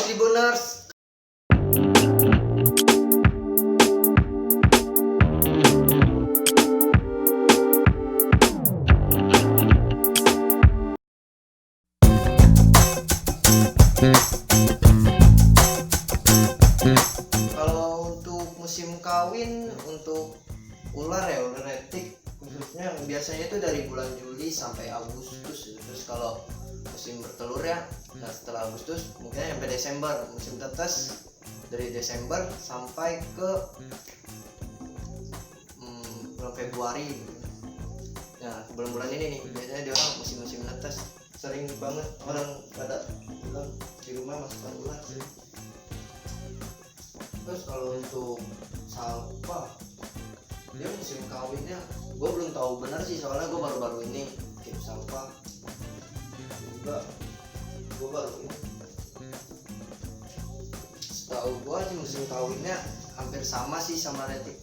Tribuners. Kalau untuk musim kawin untuk ular retik khususnya biasanya itu dari bulan Juli sampai Agustus. Terus kalau musim bertelur nah setelah Agustus mungkin sampai Desember. Musim tetes dari Desember sampai ke bulan Februari. Nah bulan-bulan ini nih biasanya dia orang musim-musim netes, sering banget orang pada bilang di rumah masukkan ular sih. Terus kalau untuk salpa dia musim kawinnya gue belum tahu benar sih, soalnya gue baru-baru ini bikin salpa juga. Gue baru ini setahu gue sih musim kawinnya hampir sama sih sama retik.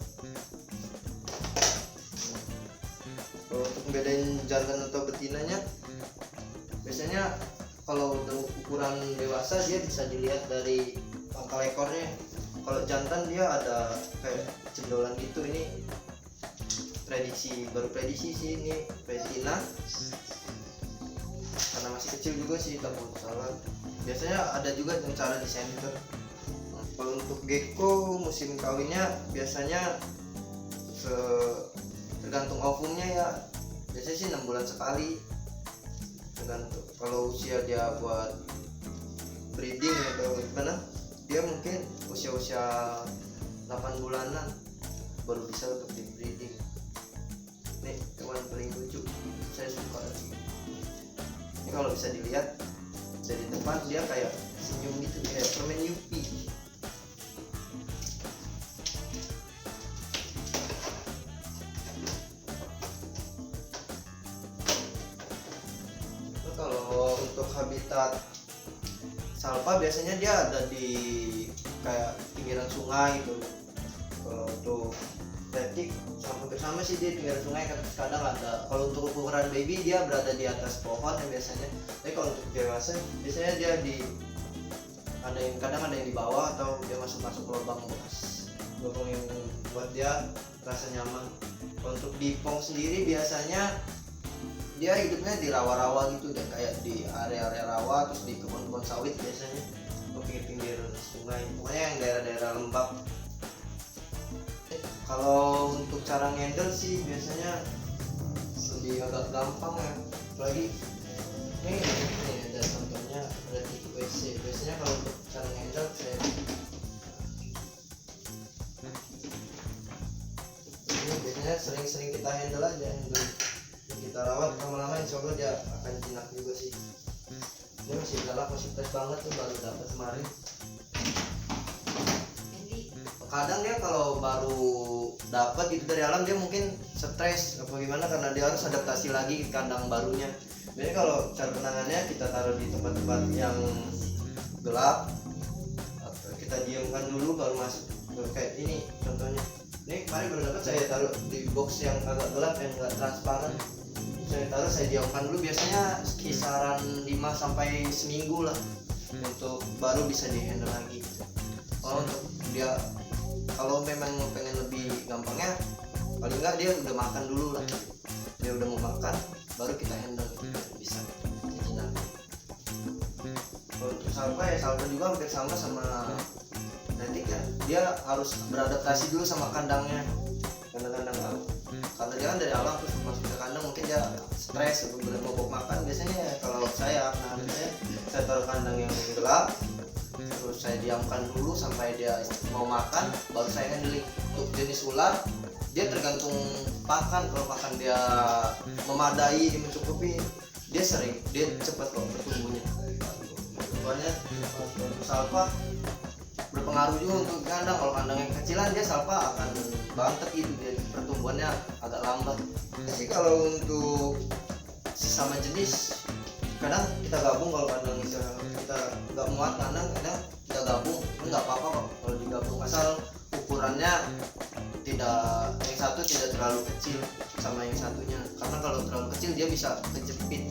Kalau untuk bedain jantan atau betinanya biasanya kalau untuk ukuran dewasa dia bisa dilihat dari pangkal ekornya. Kalau jantan dia ada kayak cendolan gitu. Ini baru prediksi sih, ini betina karena masih kecil juga sih, takut salah. Biasanya ada juga yang cara di center. Kalau untuk gecko musim kawinnya biasanya tergantung ovumnya ya, biasanya sih 6 bulan sekali tergantung. Kalau usia dia buat breeding atau gimana, dia mungkin usia 8 bulanan baru bisa untuk di breeding. Nih teman paling lucu, saya suka ini kalau bisa dilihat dari depan dia kayak senyum gitu, kayak permen Yupi. Nah, kalau untuk habitat salpa biasanya dia ada di kayak pinggiran sungai gitu. Kalau untuk retik hampir sama sih, dia pinggiran sungai. Kadang ada, kalau untuk ukuran baby dia berada di atas pohon ya biasanya. Tapi kalau untuk dewasa biasanya dia kadang ada yang di bawah, atau dia masuk lubang yang buat dia rasa nyaman. Kalau untuk dipong sendiri biasanya dia hidupnya di rawa-rawa gitu deh, kayak di area-area rawa, terus di kebun-kebun sawit biasanya, pinggir-pinggir sungai, pokoknya yang daerah-daerah lembab. Kalau untuk cara ngendel sih biasanya lebih agak gampang ya, apalagi ini ada contohnya berarti WC. Biasanya kalau untuk cara ngendel ini biasanya sering-sering kita handle aja, kita rawat lama-lama insya Allah dia akan jinak juga sih. Dia masih galak, masih fresh banget tuh, baru dapat kemarin. Kadang dia kalau baru dapat itu dari alam dia mungkin stres apa gimana, karena dia harus adaptasi lagi ke kandang barunya. Jadi kalau cara penangannya kita taruh di tempat-tempat yang gelap, atau kita diamkan dulu baru masuk. Kayak ini contohnya, ini kemarin baru dapat saya taruh di box yang agak gelap, yang enggak transparan. Saya diamkan dulu, biasanya kisaran 5 sampai seminggu lah untuk baru bisa dihandle lagi. Untuk dia kalau memang pengen lebih gampangnya, paling enggak dia udah makan dulu lah, dia udah mau makan baru kita handle bisa jinak. Kalau untuk salpa juga hampir sama retik ya, dia harus beradaptasi dulu sama kandangnya, kandang alam. Karena dia kan dari alam terus masuk ke kandang, mungkin dia stres belum mau makan. Biasanya kalau saya taruh kandang yang gelap, terus saya diamkan dulu sampai dia mau makan, baru saya handling. Untuk jenis ular dia tergantung pakan. Kalau pakan dia memadai, dia mencukupi, dia cepat kok bertumbuhnya. Pokoknya salpa berpengaruh juga untuk kandang. Kalau kandang yang kecilan dia salpa akan bantet gitu, dia pertumbuhannya agak lambat. Jadi kalau untuk sesama jenis kadang kita gabung. Kalau kandang kita nggak muat kandang, kadang kita gabung, nggak apa-apa kok kalau digabung, asal ukurannya yang satu tidak terlalu kecil sama yang satunya. Karena kalau terlalu kecil dia bisa kejepit,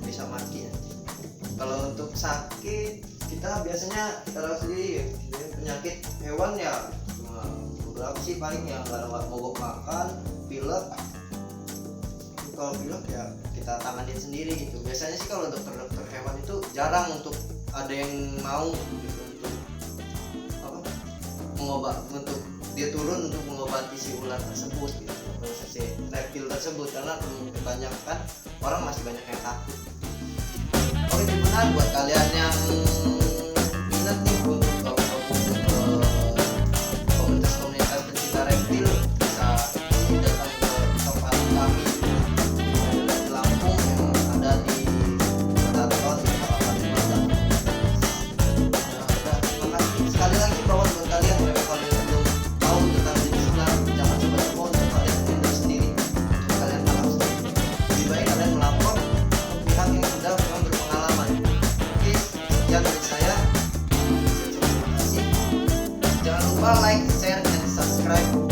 bisa mati ya. Kalau untuk sakit kita kita biasanya kita tahu sendiri ya, penyakit hewan ya cuma beberapa sih paling yang nggak mogok makan, pilek. Kalau pilek ya kita tanganin sendiri gitu. Biasanya sih kalau dokter hewan itu jarang untuk ada yang mau gitu untuk untuk dia turun untuk mengobati si ular tersebut gitu, atau si reptil tersebut, karena kebanyakan orang masih banyak yang takut. Oke, benar buat kalian yang minat nih untuk komunitas pencinta reptil bisa datang ke tempat kami di Lampung yang ada di Keraton Kabupaten Batang. Terima kasih sekali lagi buat kalian ya, kalau yang belum tahu tentang jenis ular jangan coba-coba untuk kalian pindah sendiri, kalian tahu sendiri. Lebih baik kalian melapor ke pihak yang sudah memang berpengalaman. Oke, sekian dari saya. Terima kasih. Jangan lupa like, share, dan subscribe